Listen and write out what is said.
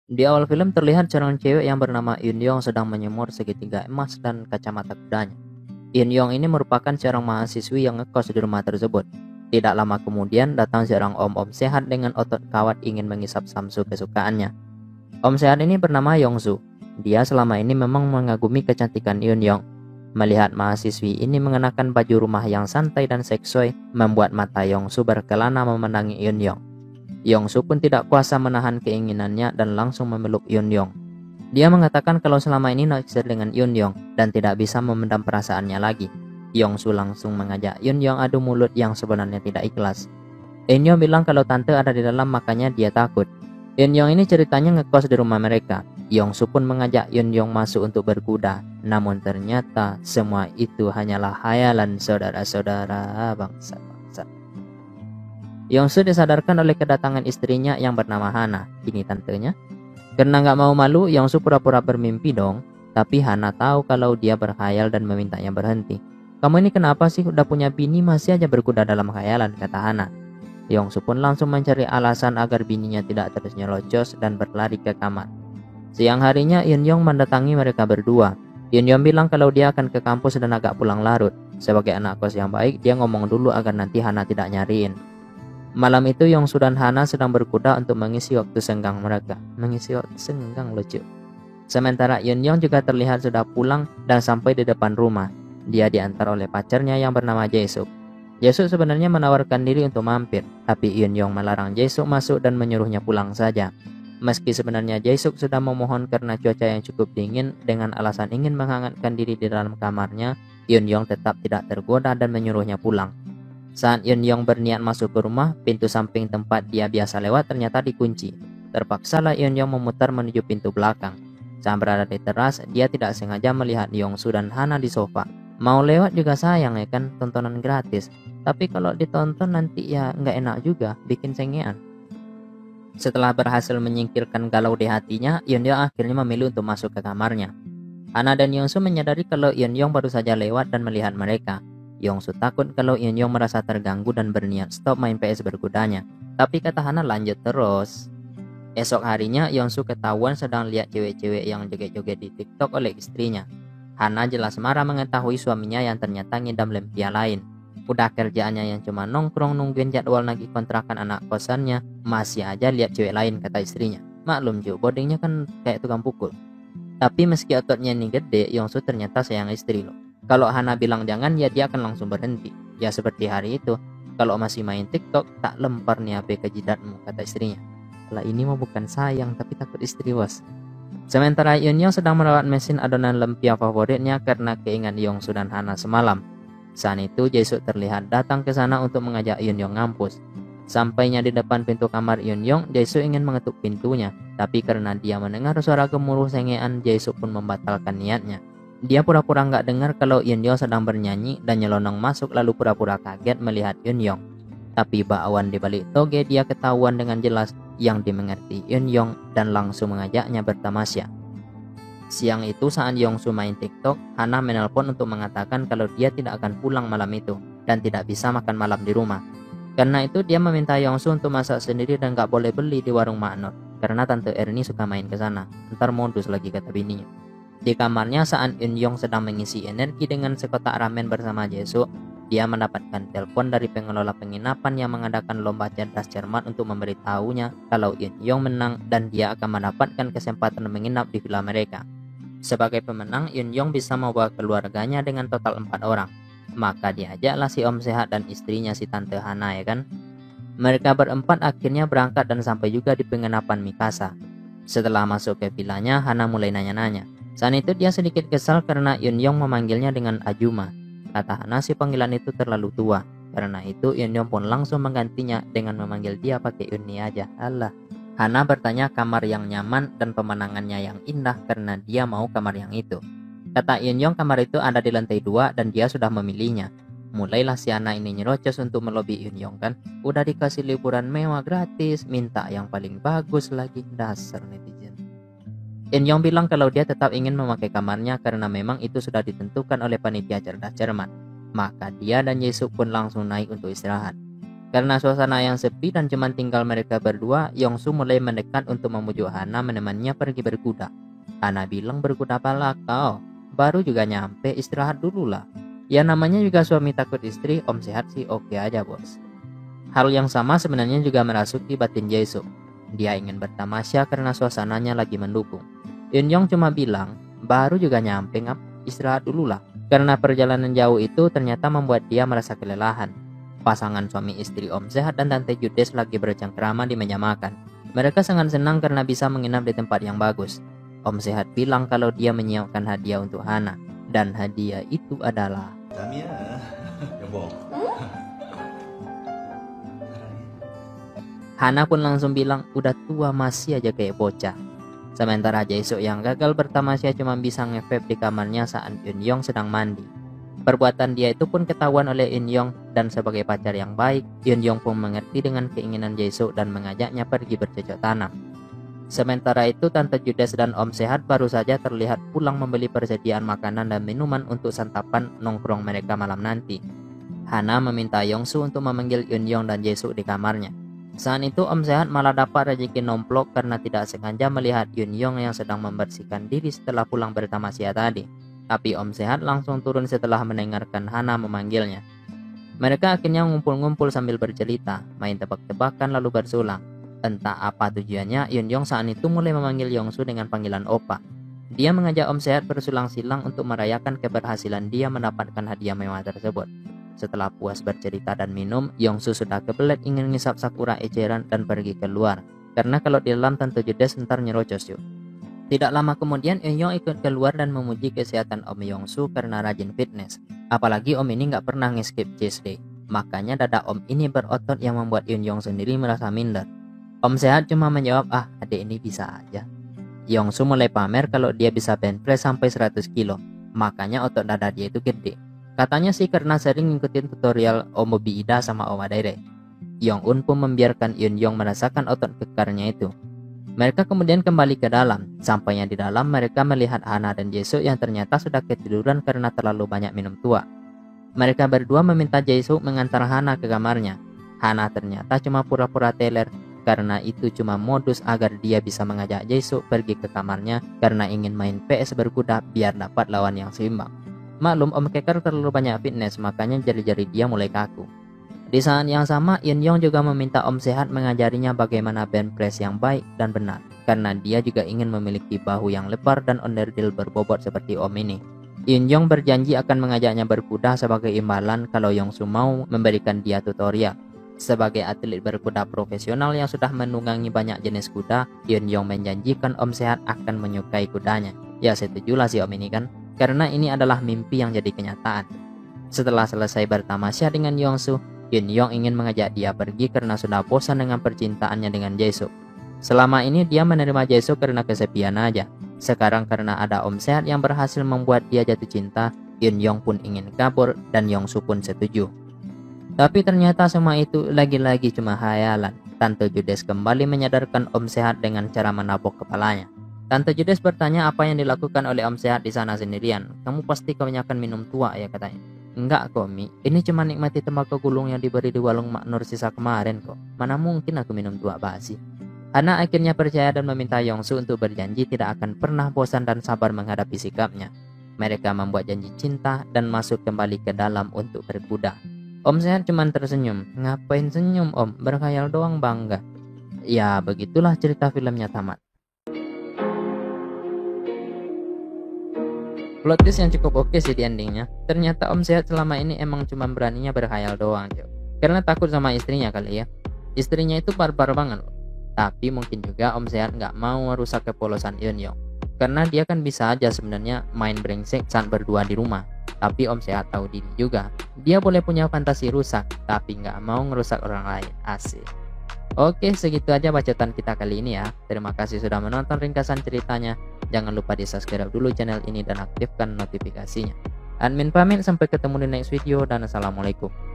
Di awal film terlihat seorang cewek yang bernama Yun Yong sedang menyemur segitiga emas dan kacamata kudanya. Yun Yong ini merupakan seorang mahasiswi yang ngekos di rumah tersebut. Tidak lama kemudian datang seorang om-om sehat dengan otot kawat ingin mengisap samsu kesukaannya. Om sehat ini bernama Yongsu. Dia selama ini memang mengagumi kecantikan Yun Yong. Melihat mahasiswi ini mengenakan baju rumah yang santai dan seksui, membuat mata Yongsu berkelana memenangi Yun Yong. Yongsu pun tidak kuasa menahan keinginannya dan langsung memeluk Yun Yong. Dia mengatakan kalau selama ini naksir dengan Yun Yong dan tidak bisa memendam perasaannya lagi. Yongsu langsung mengajak Yun Yong adu mulut yang sebenarnya tidak ikhlas. Yun Yong bilang kalau tante ada di dalam makanya dia takut. Yun Yong ini ceritanya ngekos di rumah mereka. Yongsu pun mengajak Yun Yong masuk untuk berkuda. Namun ternyata semua itu hanyalah hayalan saudara-saudara bangsa-bangsa. Yongsu disadarkan oleh kedatangan istrinya yang bernama Hana. Ini tantenya. Karena nggak mau malu, Yongsu pura-pura bermimpi dong. Tapi Hana tahu kalau dia berkhayal dan memintanya berhenti. Kamu ini kenapa sih udah punya bini masih aja berkuda dalam khayalan, kata Hana. Yongsu pun langsung mencari alasan agar bininya tidak terus nyelocos dan berlari ke kamar. Siang harinya Yun Yong mendatangi mereka berdua. Yun Yong bilang kalau dia akan ke kampus dan agak pulang larut. Sebagai anak kos yang baik, dia ngomong dulu agar nanti Hana tidak nyariin. Malam itu Yongsu dan Hana sedang berkuda untuk mengisi waktu senggang mereka. Mengisi waktu senggang lucu. Sementara Yun Yong juga terlihat sudah pulang dan sampai di depan rumah. Dia diantar oleh pacarnya yang bernama Jae-suk. Jae-suk sebenarnya menawarkan diri untuk mampir, tapi Yun Yong melarang Jae-suk masuk dan menyuruhnya pulang saja. Meski sebenarnya Jae-suk sudah memohon karena cuaca yang cukup dingin dengan alasan ingin menghangatkan diri di dalam kamarnya, Yun Yong tetap tidak tergoda dan menyuruhnya pulang. Saat Yun Yong berniat masuk ke rumah, pintu samping tempat dia biasa lewat ternyata dikunci. Terpaksalah Yun Yong memutar menuju pintu belakang. Saat berada di teras, dia tidak sengaja melihat Yongsu dan Hana di sofa. Mau lewat juga sayang ya kan, tontonan gratis. Tapi kalau ditonton nanti ya nggak enak juga, bikin sengean. Setelah berhasil menyingkirkan galau di hatinya, Yun Yong akhirnya memilih untuk masuk ke kamarnya. Hana dan Yongsu menyadari kalau Yun Yong baru saja lewat dan melihat mereka. Yongsu takut kalau Yun Yong merasa terganggu dan berniat stop main PS berkudanya. Tapi kata Hana lanjut terus. Esok harinya Yongsu ketahuan sedang lihat cewek-cewek yang joget-joget di TikTok oleh istrinya. Hana jelas marah mengetahui suaminya yang ternyata ngidam lempia lain. Udah kerjaannya yang cuma nongkrong nungguin jadwal nagih kontrakan anak kosannya, masih aja lihat cewek lain, kata istrinya. Maklum Ju, bodengnya kan kayak tukang pukul. Tapi meski ototnya ini gede, Yongsu ternyata sayang istri loh. Kalau Hana bilang jangan, ya dia akan langsung berhenti. Ya seperti hari itu, kalau masih main TikTok, tak lempar nih HP ke jidatmu, kata istrinya. Lah ini mah bukan sayang, tapi takut istri was. Sementara Yun Yong sedang merawat mesin adonan lumpia favoritnya karena keingat Yongsu dan Hana semalam. Saat itu Jae-suk terlihat datang ke sana untuk mengajak Yun Yong ngampus. Sampainya di depan pintu kamar Yun Yong, Jae-suk ingin mengetuk pintunya. Tapi karena dia mendengar suara gemuruh sengean, Jae-suk pun membatalkan niatnya. Dia pura-pura nggak dengar kalau Yun Yong sedang bernyanyi dan nyelonong masuk lalu pura-pura kaget melihat Yun Yong. Tapi bakwan di balik toge dia ketahuan dengan jelas yang dimengerti Yun Yong dan langsung mengajaknya bertamasya. Siang itu saat Yongsu main TikTok, Hana menelpon untuk mengatakan kalau dia tidak akan pulang malam itu dan tidak bisa makan malam di rumah. Karena itu dia meminta Yongsu untuk masak sendiri dan gak boleh beli di warung Mak Nur karena Tante Erni suka main ke sana. Ntar modus lagi, kata bininya. Di kamarnya saat Yun Yong sedang mengisi energi dengan sekotak ramen bersama Jae-suk, dia mendapatkan telepon dari pengelola penginapan yang mengadakan lomba cerdas cermat untuk memberitahunya kalau Yun Yong menang dan dia akan mendapatkan kesempatan menginap di villa mereka. Sebagai pemenang, Yun Yong bisa membawa keluarganya dengan total 4 orang. Maka diajaklah si Om Sehat dan istrinya si Tante Hana ya kan. Mereka berempat akhirnya berangkat dan sampai juga di penginapan Mikasa. Setelah masuk ke villanya, Hana mulai nanya-nanya. Saat itu dia sedikit kesal karena Yun Yong memanggilnya dengan Ajuma. Kata Hana si panggilan itu terlalu tua. Karena itu Yun Yong pun langsung menggantinya dengan memanggil dia pakai Yuni aja. Alah. Hana bertanya kamar yang nyaman dan pemandangannya yang indah karena dia mau kamar yang itu. Kata Yun Yong kamar itu ada di lantai 2 dan dia sudah memilihnya. Mulailah si Hana ini nyerocos untuk melobi Yun Yong kan. Udah dikasih liburan mewah gratis, minta yang paling bagus lagi, dasar netizen. Yun Yong bilang kalau dia tetap ingin memakai kamarnya karena memang itu sudah ditentukan oleh panitia cerdas cermat. Maka dia dan Yesuk pun langsung naik untuk istirahat. Karena suasana yang sepi dan cuma tinggal mereka berdua, Yongsu mulai mendekat untuk memujuk Hana menemaninya pergi berkuda. Hana bilang, berkuda apalah kau? Baru juga nyampe, istirahat dulu lah. Ya namanya juga suami takut istri, Om sehat sih oke aja bos. Hal yang sama sebenarnya juga merasuki batin Jae-suk. Dia ingin bertamasya karena suasananya lagi mendukung. Eun-young cuma bilang, baru juga nyampe ngap, istirahat dulu lah. Karena perjalanan jauh itu ternyata membuat dia merasa kelelahan. Pasangan suami istri Om Sehat dan Tante Judes lagi bercengkrama di meja makan. Mereka sangat senang karena bisa menginap di tempat yang bagus. Om Sehat bilang kalau dia menyiapkan hadiah untuk Hana. Dan hadiah itu adalah... Hana pun langsung bilang, udah tua masih aja kayak bocah. Sementara Jae-suk yang gagal bertamasya cuma bisa nge-vape di kamarnya saat Eun-young sedang mandi. Perbuatan dia itu pun ketahuan oleh Eun-young dan sebagai pacar yang baik, Eun-young pun mengerti dengan keinginan Jae-suk dan mengajaknya pergi bercocok tanam. Sementara itu Tante Judes dan Om Sehat baru saja terlihat pulang membeli persediaan makanan dan minuman untuk santapan nongkrong mereka malam nanti. Hana meminta Yongsu untuk memanggil Eun-young dan Jae-suk di kamarnya. Saat itu Om Sehat malah dapat rezeki nomplok karena tidak sengaja melihat Eun-young yang sedang membersihkan diri setelah pulang bertamasya tadi. Tapi Om Sehat langsung turun setelah mendengarkan Hana memanggilnya. Mereka akhirnya ngumpul-ngumpul sambil bercerita, main tebak-tebakan lalu bersulang. Entah apa tujuannya, Eun-young saat itu mulai memanggil Yongsu dengan panggilan Opa. Dia mengajak Om Sehat bersulang-silang untuk merayakan keberhasilan dia mendapatkan hadiah mewah tersebut. Setelah puas bercerita dan minum, Yongsu sudah kebelet ingin ngisap Sakura eceran dan pergi keluar. Karena kalau di dalam Tante Judes ntar nyerocos yuk. Tidak lama kemudian Eun-young ikut keluar dan memuji kesehatan Om Yongsu karena rajin fitness. Apalagi Om ini nggak pernah nge-skip cheat day. Makanya dada Om ini berotot yang membuat Eun-young sendiri merasa minder. Om Sehat cuma menjawab, adik ini bisa aja. Yongsu mulai pamer kalau dia bisa bench press sampai 100 kilo. Makanya otot dada dia itu gede. Katanya sih karena sering ngikutin tutorial Om Bobby Ida sama Om Adaire. Yong-un pun membiarkan Eun-young merasakan otot kekarnya itu. Mereka kemudian kembali ke dalam. Sampainya di dalam, mereka melihat Hana dan Jae-suk yang ternyata sudah ketiduran karena terlalu banyak minum tua. Mereka berdua meminta Jae-suk mengantar Hana ke kamarnya. Hana ternyata cuma pura-pura teler, karena itu cuma modus agar dia bisa mengajak Jae-suk pergi ke kamarnya karena ingin main PS berkuda biar dapat lawan yang seimbang. Maklum Om Keker terlalu banyak fitness, makanya jari-jari dia mulai kaku. Di saat yang sama, Eun-young juga meminta Om Sehat mengajarinya bagaimana bench press yang baik dan benar, karena dia juga ingin memiliki bahu yang lebar dan onderdil berbobot seperti Om ini. Eun-young berjanji akan mengajaknya berkuda sebagai imbalan kalau Yongsu mau memberikan dia tutorial. Sebagai atlet berkuda profesional yang sudah menunggangi banyak jenis kuda, Eun-young menjanjikan Om Sehat akan menyukai kudanya. Ya setujulah si Om ini kan, karena ini adalah mimpi yang jadi kenyataan. Setelah selesai bertamasya dengan Yongsu, Eun-young ingin mengajak dia pergi karena sudah bosan dengan percintaannya dengan Jae-suk. Selama ini dia menerima Jae-suk karena kesepian aja. Sekarang karena ada Om Sehat yang berhasil membuat dia jatuh cinta, Eun-young pun ingin kabur dan Yongsu pun setuju. Tapi ternyata semua itu lagi-lagi cuma khayalan. Tante Judes kembali menyadarkan Om Sehat dengan cara menabok kepalanya. Tante Judes bertanya apa yang dilakukan oleh Om Sehat di sana sendirian. Kamu pasti kebanyakan minum tua ya katanya. Enggak kok Mi, ini cuma nikmati tembakau gulung yang diberi di warung Mak Nur sisa kemarin kok. Mana mungkin aku minum tua basi. Hana akhirnya percaya dan meminta Yongsu untuk berjanji tidak akan pernah bosan dan sabar menghadapi sikapnya. Mereka membuat janji cinta dan masuk kembali ke dalam untuk berkuda. Om Sehat cuma tersenyum. Ngapain senyum Om? Berkhayal doang bangga. Ya begitulah cerita filmnya tamat. Plot twist yang cukup oke sih di endingnya. Ternyata Om Sehat selama ini emang cuma beraninya berkhayal doang Jo. Karena takut sama istrinya kali ya. Istrinya itu barbar banget loh. Tapi mungkin juga Om Sehat nggak mau merusak kepolosan Eun-young. Karena dia kan bisa aja sebenarnya main brengsek saat berdua di rumah. Tapi Om Sehat tahu diri juga. Dia boleh punya fantasi rusak, tapi nggak mau ngerusak orang lain. Asik. Oke, segitu aja bacotan kita kali ini ya. Terima kasih sudah menonton ringkasan ceritanya. Jangan lupa di subscribe dulu channel ini dan aktifkan notifikasinya. Admin pamit, sampai ketemu di next video dan assalamualaikum.